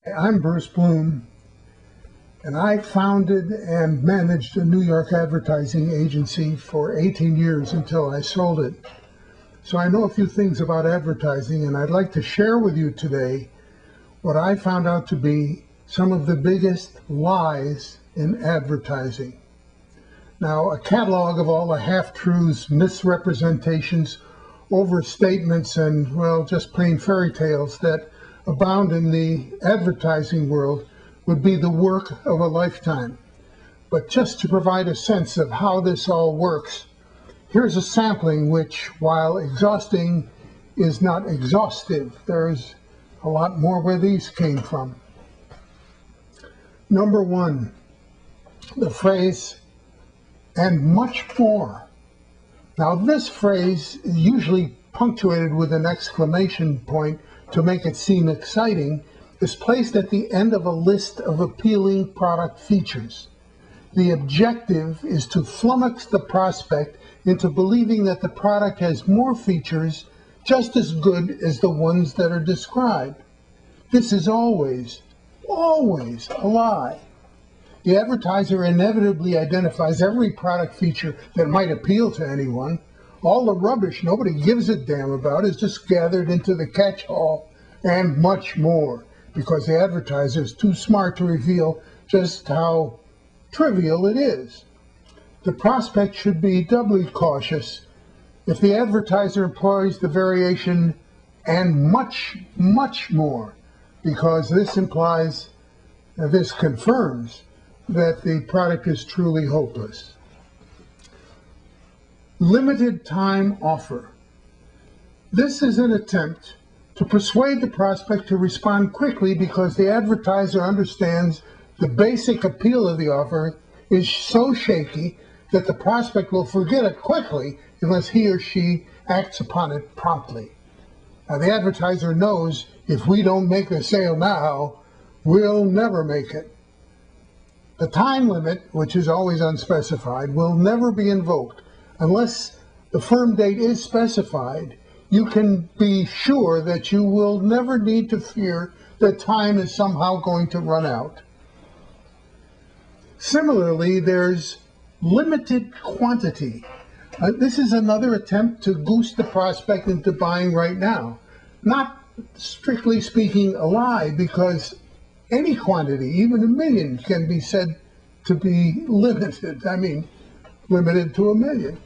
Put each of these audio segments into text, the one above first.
I'm Bruce Bloom, and I founded and managed a New York advertising agency for 18 years until I sold it. So I know a few things about advertising, and I'd like to share with you today what I found out to be some of the biggest lies in advertising. Now, a catalog of all the half-truths, misrepresentations, overstatements, and, well, just plain fairy tales that abound in the advertising world would be the work of a lifetime. But just to provide a sense of how this all works, here's a sampling which, while exhausting, is not exhaustive. There's a lot more where these came from. Number one, the phrase, "and much more." Now, this phrase is usually punctuated with an exclamation point to make it seem exciting, is placed at the end of a list of appealing product features. The objective is to flummox the prospect into believing that the product has more features just as good as the ones that are described. This is always a lie. The advertiser inevitably identifies every product feature that might appeal to anyone. All the rubbish nobody gives a damn about is just gathered into the catch-all, "and much more," because the advertiser is too smart to reveal just how trivial it is. The prospect should be doubly cautious if the advertiser employs the variation "and much, much more," because this confirms that the product is truly hopeless. Limited time offer. This is an attempt to persuade the prospect to respond quickly because the advertiser understands the basic appeal of the offer is so shaky that the prospect will forget it quickly unless he or she acts upon it promptly. Now, the advertiser knows if we don't make the sale now, we'll never make it. The time limit, which is always unspecified, will never be invoked. Unless the firm date is specified, you can be sure that you will never need to fear that time is somehow going to run out. Similarly, there's limited quantity. This is another attempt to goose the prospect into buying right now. Not strictly speaking a lie, because any quantity, even 1,000,000, can be said to be limited. I mean, limited to 1,000,000.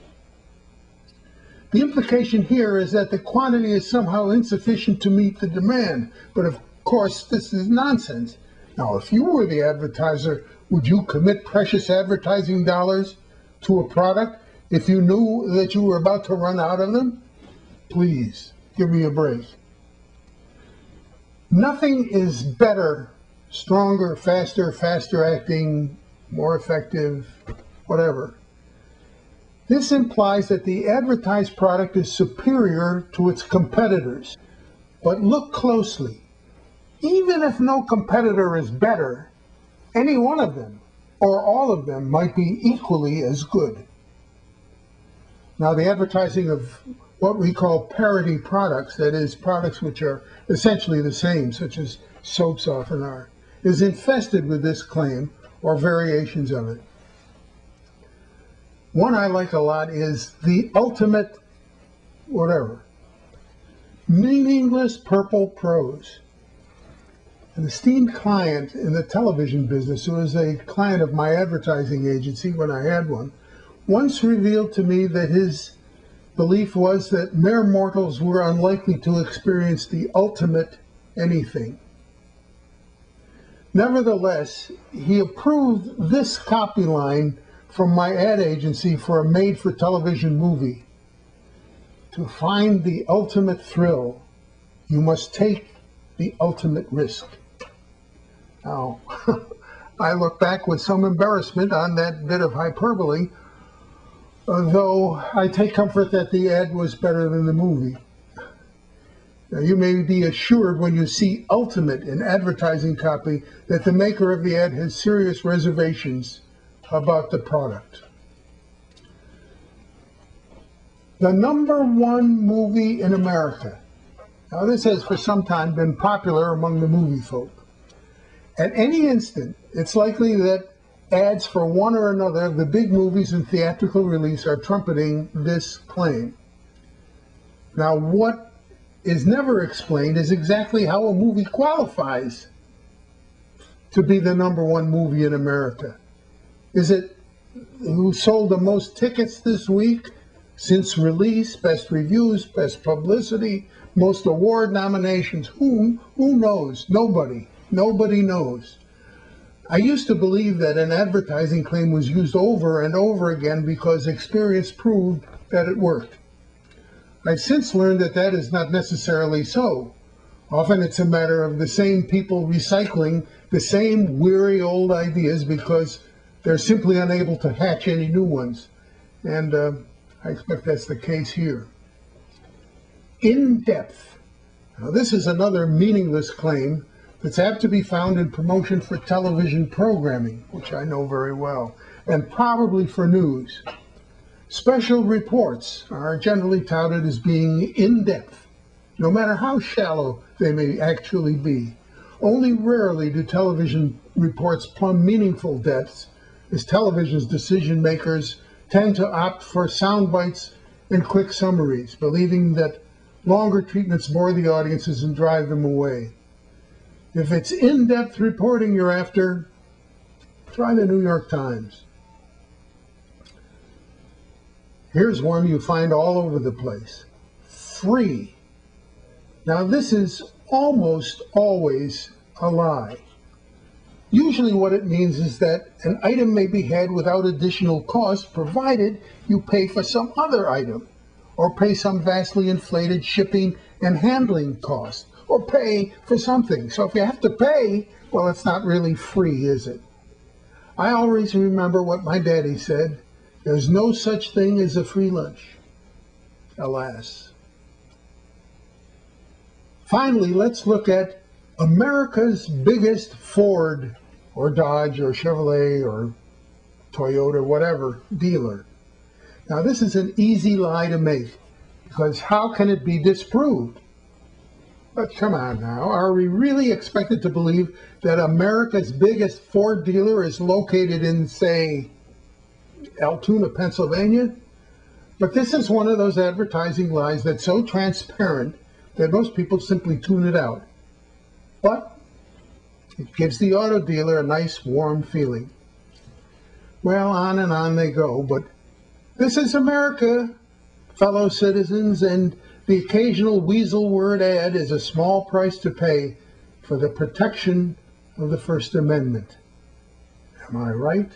The implication here is that the quantity is somehow insufficient to meet the demand. But of course, this is nonsense. Now, if you were the advertiser, would you commit precious advertising dollars to a product if you knew that you were about to run out of them? Please, give me a break. Nothing is better, stronger, faster acting, more effective, whatever. This implies that the advertised product is superior to its competitors. But look closely. Even if no competitor is better, any one of them, or all of them, might be equally as good. Now, the advertising of what we call parity products, that is, products which are essentially the same, such as soaps often are, is infested with this claim or variations of it. One I like a lot is the ultimate whatever. Meaningless purple prose. An esteemed client in the television business, who was a client of my advertising agency when I had one, once revealed to me that his belief was that mere mortals were unlikely to experience the ultimate anything. Nevertheless, he approved this copy line from my ad agency for a made-for-television movie. To find the ultimate thrill, you must take the ultimate risk. Now, I look back with some embarrassment on that bit of hyperbole, though I take comfort that the ad was better than the movie. Now, you may be assured when you see ultimate in advertising copy that the maker of the ad has serious reservations about the product. The #1 movie in America. Now, this has for some time been popular among the movie folk. At any instant, it's likely that ads for one or another of the big movies in theatrical release are trumpeting this claim. Now, what is never explained is exactly how a movie qualifies to be the #1 movie in America. Is it who sold the most tickets this week since release, best reviews, best publicity, most award nominations? Who knows? Nobody. Nobody knows. I used to believe that an advertising claim was used over and over again because experience proved that it worked. I've since learned that that is not necessarily so. Often it's a matter of the same people recycling the same weary old ideas because they're simply unable to hatch any new ones. And I expect that's the case here. In depth. Now, this is another meaningless claim that's apt to be found in promotion for television programming, which I know very well, and probably for news. Special reports are generally touted as being in-depth, no matter how shallow they may actually be. Only rarely do television reports plumb meaningful depths, as television's decision makers tend to opt for sound bites and quick summaries, believing that longer treatments bore the audiences and drive them away. If it's in-depth reporting you're after, try the New York Times. Here's one you find all over the place. Free. Now, this is almost always a lie. Usually what it means is that an item may be had without additional cost, provided you pay for some other item, or pay some vastly inflated shipping and handling cost, or pay for something. So if you have to pay, well, it's not really free, is it? I always remember what my daddy said: there's no such thing as a free lunch. Alas. Finally, let's look at America's biggest Ford or Dodge or Chevrolet or Toyota, whatever, dealer. Now, this is an easy lie to make, because how can it be disproved? But come on now, are we really expected to believe that America's biggest Ford dealer is located in, say, Altoona, Pennsylvania? But this is one of those advertising lies that's so transparent that most people simply tune it out. But it gives the auto dealer a nice warm feeling. Well, on and on they go, but this is America, fellow citizens, and the occasional weasel word ad is a small price to pay for the protection of the First Amendment. Am I right?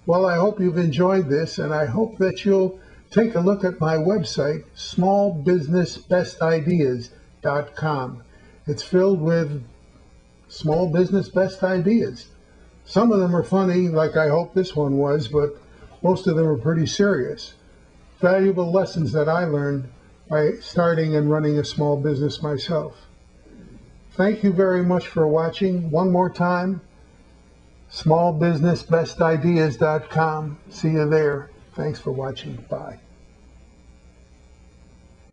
Well, I hope you've enjoyed this, and I hope that you'll take a look at my website, smallbusinessbestideas.com. It's filled with small business best ideas. Some of them are funny, like I hope this one was, but most of them are pretty serious. Valuable lessons that I learned by starting and running a small business myself. Thank you very much for watching. One more time, smallbusinessbestideas.com. See you there. Thanks for watching. Bye.